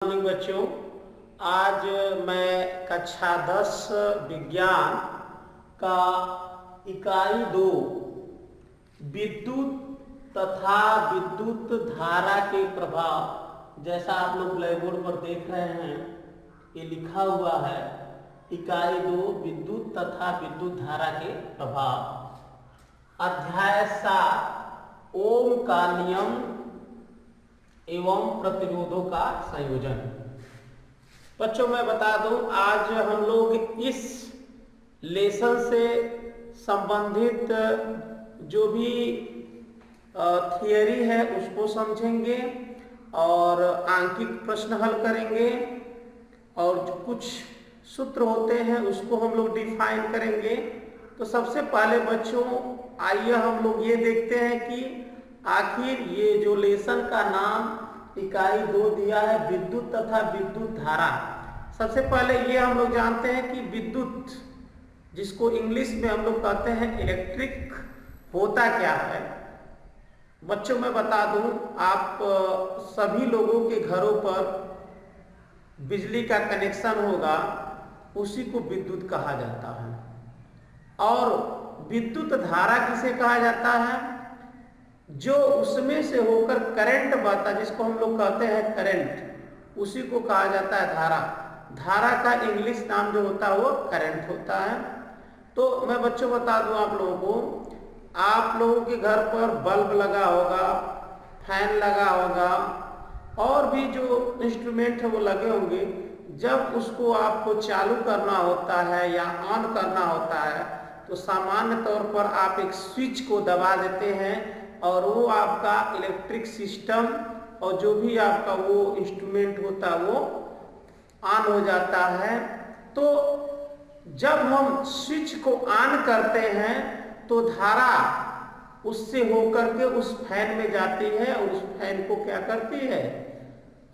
Morning बच्चों, आज मैं कक्षा 10 विज्ञान का इकाई 2 विद्युत तथा विद्युत धारा के प्रभाव, जैसा आप लोग ब्लैक बोर्ड पर देख रहे हैं, ये लिखा हुआ है इकाई 2 विद्युत तथा विद्युत धारा के प्रभाव। अध्याय 7 ओम का नियम एवं प्रतिरोधों का संयोजन। बच्चों मैं बता दूं, आज हम लोग इस लेसन से संबंधित जो भी थियरी है उसको समझेंगे और आंकिक प्रश्न हल करेंगे और जो कुछ सूत्र होते हैं उसको हम लोग डिफाइन करेंगे। तो सबसे पहले बच्चों आइए हम लोग ये देखते हैं कि आखिर ये जो लेसन का नाम इकाई 2 दिया है विद्युत तथा विद्युत धारा। सबसे पहले ये हम लोग जानते हैं कि विद्युत, जिसको इंग्लिश में हम लोग कहते हैं इलेक्ट्रिक, होता क्या है। बच्चों मैं बता दूं, आप सभी लोगों के घरों पर बिजली का कनेक्शन होगा, उसी को विद्युत कहा जाता है। और विद्युत धारा किसे कहा जाता है? जो उसमें से होकर करंट बहता, जिसको हम लोग कहते हैं करंट, उसी को कहा जाता है धारा। धारा का इंग्लिश नाम जो होता है वो करंट होता है। तो मैं बच्चों बता दूं आप लोगों को, आप लोगों के घर पर बल्ब लगा होगा, फैन लगा होगा और भी जो इंस्ट्रूमेंट है वो लगे होंगे। जब उसको आपको चालू करना होता है या ऑन करना होता है तो सामान्य तौर पर आप एक स्विच को दबा देते हैं और वो आपका इलेक्ट्रिक सिस्टम और जो भी आपका वो इंस्ट्रूमेंट होता है वो ऑन हो जाता है। तो जब हम स्विच को ऑन करते हैं तो धारा उससे होकर के उस फैन में जाती है और उस फैन को क्या करती है,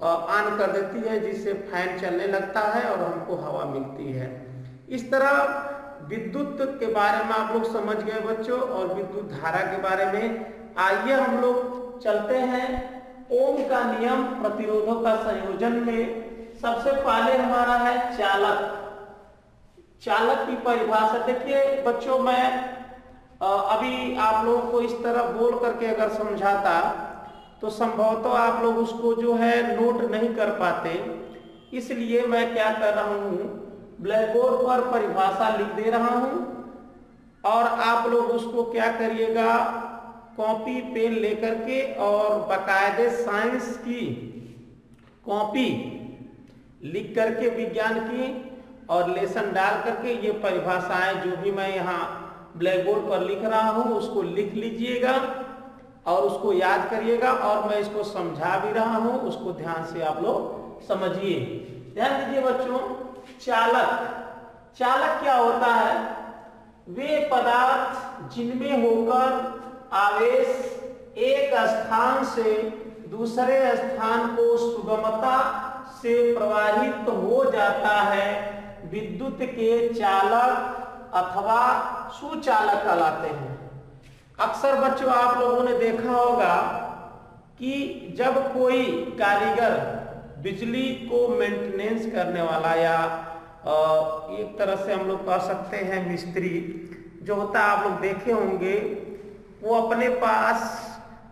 ऑन कर देती है, जिससे फैन चलने लगता है और हमको हवा मिलती है। इस तरह विद्युत के बारे में आप लोग समझ गए बच्चों, और विद्युत धारा के बारे में। आइए हम लोग चलते हैं ओम का नियम प्रतिरोधों का संयोजन में। सबसे पहले हमारा है चालक। चालक की परिभाषा देखिए बच्चों, मैं अभी आप लोगों को इस तरह बोल करके अगर समझाता तो संभवतः आप लोग उसको जो है नोट नहीं कर पाते, इसलिए मैं क्या कर रहा हूँ, ब्लैक बोर्ड पर परिभाषा लिख दे रहा हूँ और आप लोग उसको क्या करिएगा, कॉपी पेन लेकर के और बाकायदे साइंस की कॉपी लिख करके विज्ञान की और लेसन डाल करके ये परिभाषाएं जो भी मैं यहाँ ब्लैक बोर्ड पर लिख रहा हूँ उसको लिख लीजिएगा और उसको याद करिएगा। और मैं इसको समझा भी रहा हूँ, उसको ध्यान से आप लोग समझिए। ध्यान दीजिए बच्चों, चालक। चालक क्या होता है? वे पदार्थ जिनमें होकर आवेश एक स्थान से दूसरे स्थान को सुगमता से प्रवाहित हो जाता है, विद्युत के चालक अथवा सुचालक कहलाते हैं। अक्सर बच्चों आप लोगों ने देखा होगा कि जब कोई कारीगर बिजली को मेंटेनेंस करने वाला या एक तरह से हम लोग कह सकते हैं मिस्त्री जो होता है, आप लोग देखे होंगे, वो अपने पास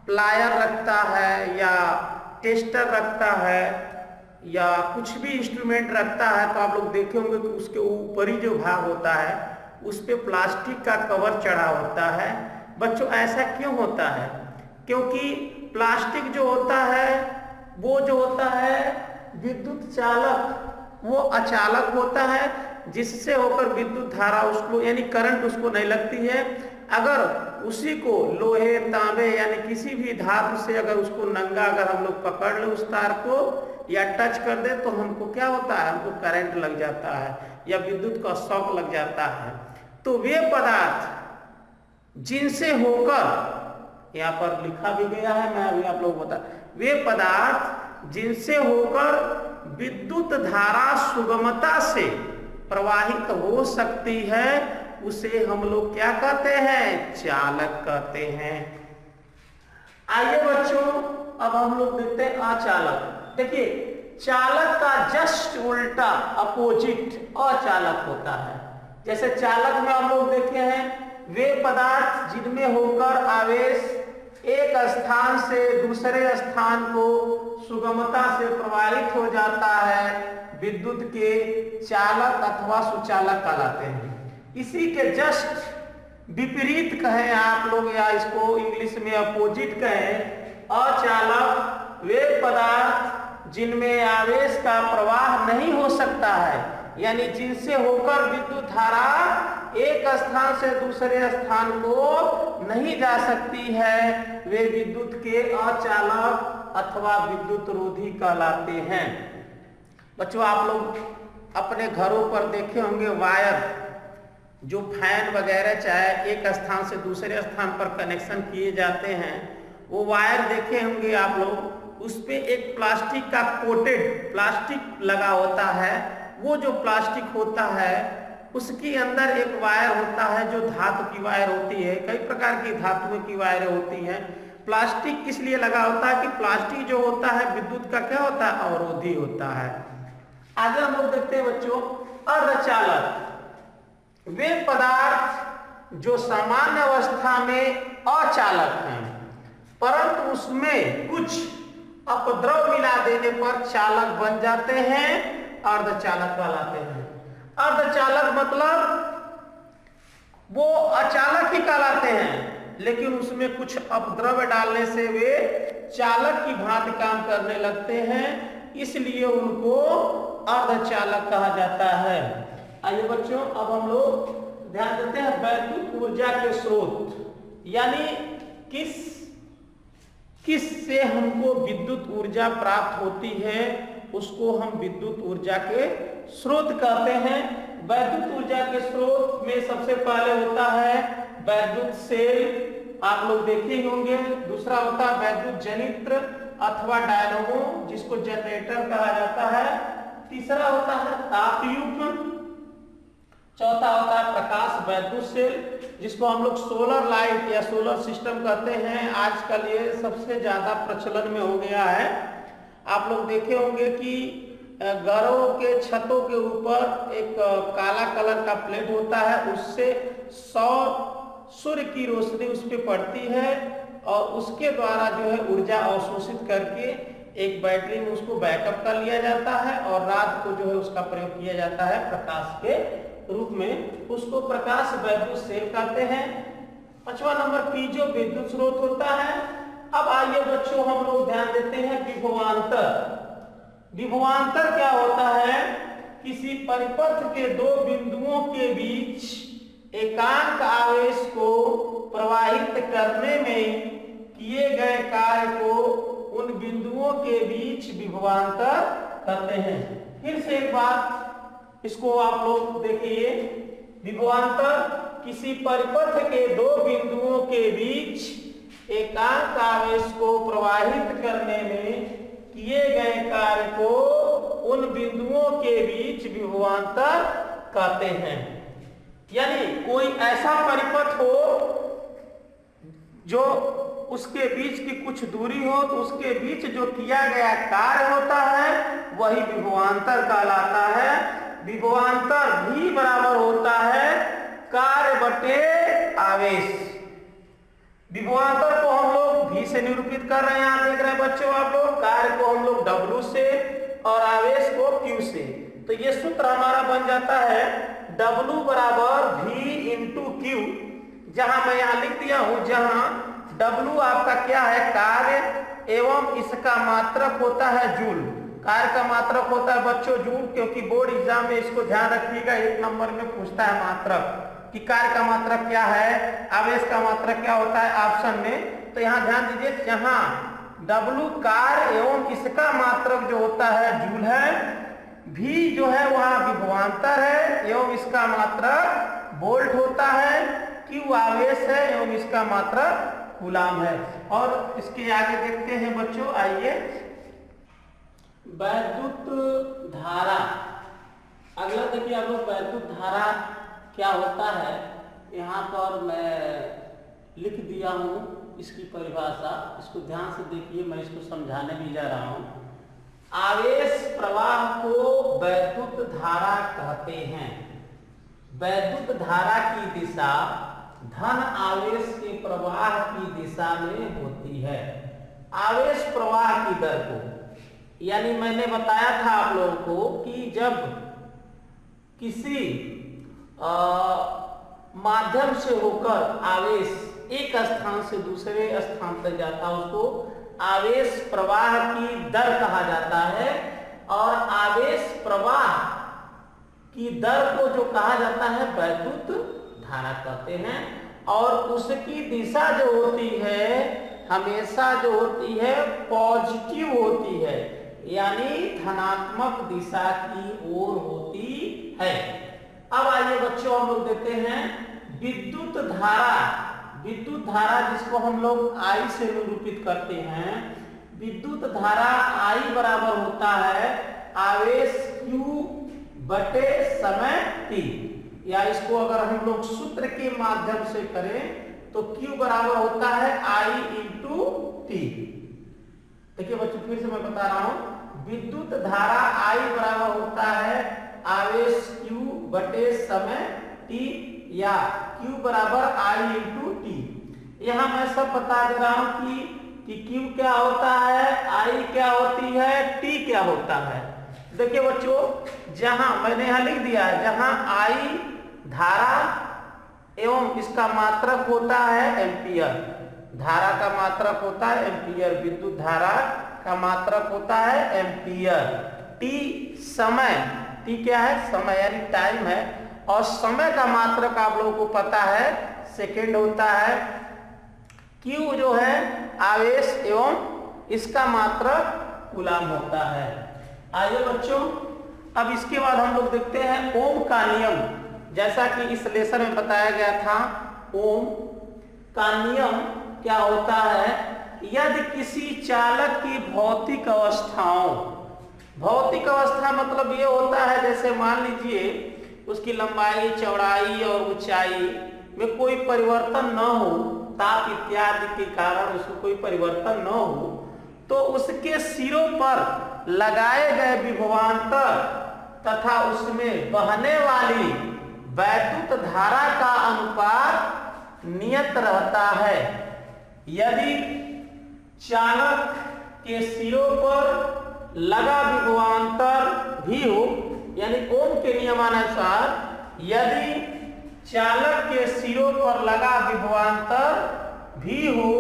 प्लायर रखता है या टेस्टर रखता है या कुछ भी इंस्ट्रूमेंट रखता है, तो आप लोग देखे होंगे कि उसके ऊपरी जो भाग होता है उस पे प्लास्टिक का कवर चढ़ा होता है। बच्चों ऐसा क्यों होता है? क्योंकि प्लास्टिक जो होता है वो जो होता है विद्युत चालक, वो अचालक होता है, जिससे होकर विद्युत धारा उसको यानी करंट उसको नहीं लगती है। अगर उसी को लोहे तांबे यानी किसी भी धातु से अगर उसको नंगा अगर हम लोग पकड़ ले उस तार को या टच कर दे तो हमको क्या होता है, हमको करंट लग जाता है या विद्युत का शॉक लग जाता है। तो वे पदार्थ जिनसे होकर, यहाँ पर लिखा भी गया है, मैं अभी आप लोग बता, वे पदार्थ जिनसे होकर विद्युत धारा सुगमता से प्रवाहित हो सकती है उसे हम लोग क्या कहते हैं, चालक कहते हैं। आइए बच्चों अब हम लोग देखते हैं अचालक। देखिए चालक का जस्ट उल्टा अपोजिट अचालक होता है। जैसे चालक में हम लोग देखे हैं वे पदार्थ जिनमें होकर आवेश एक स्थान से दूसरे स्थान को सुगमता से प्रवाहित हो जाता है, विद्युत के चालक अथवा सुचालक कहलाते हैं। इसी के जस्ट विपरीत कहें आप लोग या इसको इंग्लिश में अपोजिट कहें, अचालक वे पदार्थ जिनमें आवेश का प्रवाह नहीं हो सकता है, यानी जिनसे होकर विद्युत धारा एक स्थान से दूसरे स्थान को नहीं जा सकती है, वे विद्युत के अचालक अथवा विद्युत रोधी कहलाते हैं। बच्चों आप लोग अपने घरों पर देखे होंगे वायर, जो फैन वगैरह चाहे एक स्थान से दूसरे स्थान पर कनेक्शन किए जाते हैं, वो वायर देखे होंगे आप लोग, उस पे एक प्लास्टिक का कोटेड प्लास्टिक लगा होता है। वो जो प्लास्टिक होता है उसके अंदर एक वायर होता है जो धातु की वायर होती है। कई प्रकार की धातुओं की वायरें होती हैं। प्लास्टिक किस लिए लगा होता है कि प्लास्टिक जो होता है विद्युत का क्या होता है, अवरोधी होता है। आगे हम लोग देखते हैं बच्चों अर्धचालक, वे पदार्थ जो सामान्य अवस्था में अचालक हैं परंतु उसमें कुछ अपद्रव मिला देने पर चालक बन जाते हैं, अर्धचालक कहलाते हैं। अर्धचालक मतलब वो अचालक ही कहलाते हैं लेकिन उसमें कुछ अपद्रव्य डालने से वे चालक की भांति काम करने लगते हैं, इसलिए उनको अर्धचालक कहा जाता है। आइए बच्चों अब हम लोग ध्यान देते हैं वैद्युत ऊर्जा के स्रोत, यानी किस से हमको विद्युत ऊर्जा प्राप्त होती है उसको हम विद्युत ऊर्जा के स्रोत कहते हैं। वैद्युत ऊर्जा के स्रोत में सबसे पहले होता है वैद्युत सेल, आप लोग देखे होंगे। दूसरा होता है वैद्युत जनित्र अथवा डायनामो जिसको जनरेटर कहा जाता है। तीसरा होता है तापयुग्म। चौथा होता है प्रकाश वैद्युत सेल जिसको हम लोग सोलर लाइट या सोलर सिस्टम कहते हैं। आजकल ये सबसे ज्यादा प्रचलन में हो गया है। आप लोग देखे होंगे कि घरों के छतों के ऊपर एक काला कलर का प्लेट होता है, उससे सूर्य की रोशनी उस पर पड़ती है और उसके द्वारा जो है ऊर्जा अवशोषित करके एक बैटरी में उसको बैकअप कर लिया जाता है और रात को जो है उसका प्रयोग किया जाता है प्रकाश के रूप में, उसको प्रकाश वैद्युत सेल कहते हैं। पांचवा नंबर पीजो विद्युत स्रोत होता है। अब आइए बच्चों हम लोग ध्यान देते हैं विभवांतर। विभवांतर क्या होता है, किसी परिपथ के दो बिंदुओं के बीच एकांक आवेश को प्रवाहित करने में किए गए कार्य को उन बिंदुओं के बीच विभवांतर कहते हैं। फिर से एक बात इसको आप लोग देखिए, विभवांतर किसी परिपथ के दो बिंदुओं के बीच एकांक आवेश को प्रवाहित करने में किए गए कार्य को उन बिंदुओं के बीच विभवांतर कहते हैं। यानी कोई ऐसा परिपथ हो जो उसके बीच की कुछ दूरी हो तो उसके बीच जो किया गया कार्य होता है वही विभवांतर कहलाता है। विभवांतर भी बराबर होता है कार्य बटे आवेश। विभवांतर को हम लोग भी से निरूपित कर रहे हैं, यहाँ देख रहे हैं बच्चों आप लोग। कार्य को हम लोग W से और आवेश को Q से। तो ये सूत्र हमारा बन जाता है W बराबर V इंटू Q, जहां मैं यहाँ लिख दिया हूं, जहां W आपका क्या है कार्य एवं इसका मात्रक होता है जूल। कार्य का मात्रक होता है बच्चों जूल, क्योंकि बोर्ड एग्जाम में इसको ध्यान रखिएगा, एक नंबर में पूछता है मात्रक कि कार्य का मात्रक क्या है, आवेश का मात्रक क्या होता है ऑप्शन में। तो यहाँ ध्यान दीजिए, यहाँ W कार्य एवं इसका मात्रक जो होता है जूल है, V जो है वहाँ विभवांतर है एवं इसका मात्रक वोल्ट होता है, Q आवेश है एवं इसका मात्रक कूलाम है। और इसके आगे देखते हैं बच्चों, आइए वैद्युत धारा। अगला देखिए आप लोग वैद्युत धारा क्या होता है, यहाँ पर मैं लिख दिया हूँ इसकी परिभाषा, इसको ध्यान से देखिए, मैं इसको समझाने भी जा रहा हूँ। आवेश प्रवाह को वैद्युत धारा कहते हैं। वैद्युत धारा की दिशा धन आवेश के प्रवाह की दिशा में होती है। आवेश प्रवाह की दर को, यानी मैंने बताया था आप लोगों को कि जब किसी माध्यम से होकर आवेश एक स्थान से दूसरे स्थान तक जाता है उसको आवेश प्रवाह की दर कहा जाता है। और आवेश प्रवाह की दर को जो कहा जाता है वैद्युत धारा कहते हैं। और उसकी दिशा जो होती है हमेशा जो होती है पॉजिटिव होती है, यानी धनात्मक दिशा की ओर होती है। अब आइए बच्चों हम लोग देते हैं विद्युत धारा। विद्युत धारा जिसको हम लोग I से निरूपित करते हैं। विद्युत धारा I बराबर होता है आवेश Q बटे समय T, या इसको अगर हम लोग सूत्र के माध्यम से करें तो Q बराबर होता है I इंटू T। देखिए बच्चों फिर से मैं बता रहा हूं, विद्युत धारा I बराबर होता है आवेश Q बटे समय T, या Q बराबर I इंटू T। यहाँ मैं सब बता दे रहा हूं कि Q क्या होता है, I क्या होती है, T क्या होता है। देखिए बच्चों जहां मैंने यहां लिख दिया है, जहां I धारा एवं इसका मात्रक होता है एम्पियर, धारा का मात्रक होता है एम्पियर, विद्युत धारा का मात्रक होता है एम्पियर। T समय, T क्या है, समय यानी टाइम है, और समय का मात्रक आप लोगों को पता है सेकेंड होता है। Q जो है आवेश एवं इसका मात्रक कूलम होता है। आइए बच्चों अब इसके बाद हम लोग देखते हैं ओम का नियम। जैसा कि इस लेसन में बताया गया था, ओम का नियम क्या होता है, यदि किसी चालक की भौतिक अवस्थाओं, भौतिक अवस्था मतलब ये होता है जैसे मान लीजिए उसकी लंबाई चौड़ाई और ऊंचाई में कोई परिवर्तन न हो, ताप इत्यादि के कारण उसको कोई परिवर्तन न हो, तो उसके सिरों पर लगाए गए विभवांतर तथा उसमें बहने वाली वैद्युत धारा का अनुपात नियत रहता है। यदि चालक के सिरों पर लगा विभवांतर भी हो, यानी ओम के नियमानुसार यदि चालक के सिरों पर लगा विभवांतर भी हो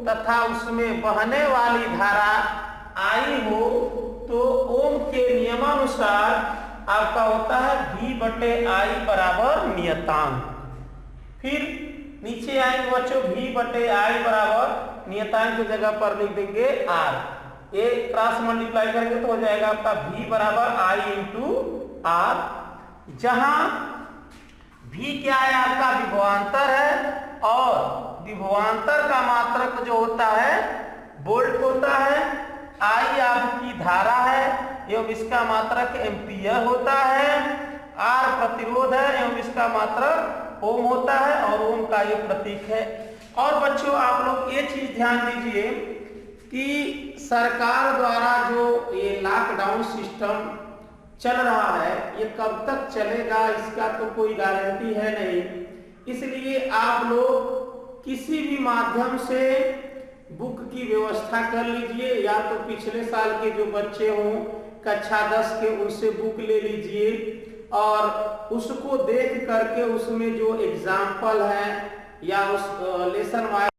तथा उसमें बहने वाली धारा आई हो, तो ओम के नियमानुसार आपका होता है V बटे I बराबर नियतांक। फिर नीचे आएंगे बच्चों, V बटे I बराबर नियतांक की जगह पर लिख देंगे R, ये क्रॉस मल्टीप्लाई करेंगे तो हो जाएगा आपका V बराबर I इंटू R, जहां V क्या है आपका विभवांतर है, और विभवांतर का मात्रक जो होता है वोल्ट होता है, I आपकी धारा है एवं इसका मात्रक एम्पियर होता है, R प्रतिरोध है एवं इसका मात्रक ओम होता है, और ओम का ये प्रतीक है। और बच्चों आप लोग ये चीज ध्यान दीजिए कि सरकार द्वारा जो ये लॉकडाउन सिस्टम चल रहा है ये कब तक चलेगा इसका तो कोई गारंटी है नहीं, इसलिए आप लोग किसी भी माध्यम से बुक की व्यवस्था कर लीजिए, या तो पिछले साल के जो बच्चे हों कक्षा 10 के उनसे बुक ले लीजिए और उसको देख करके उसमें जो एग्जाम्पल है या उस लेसन वाइज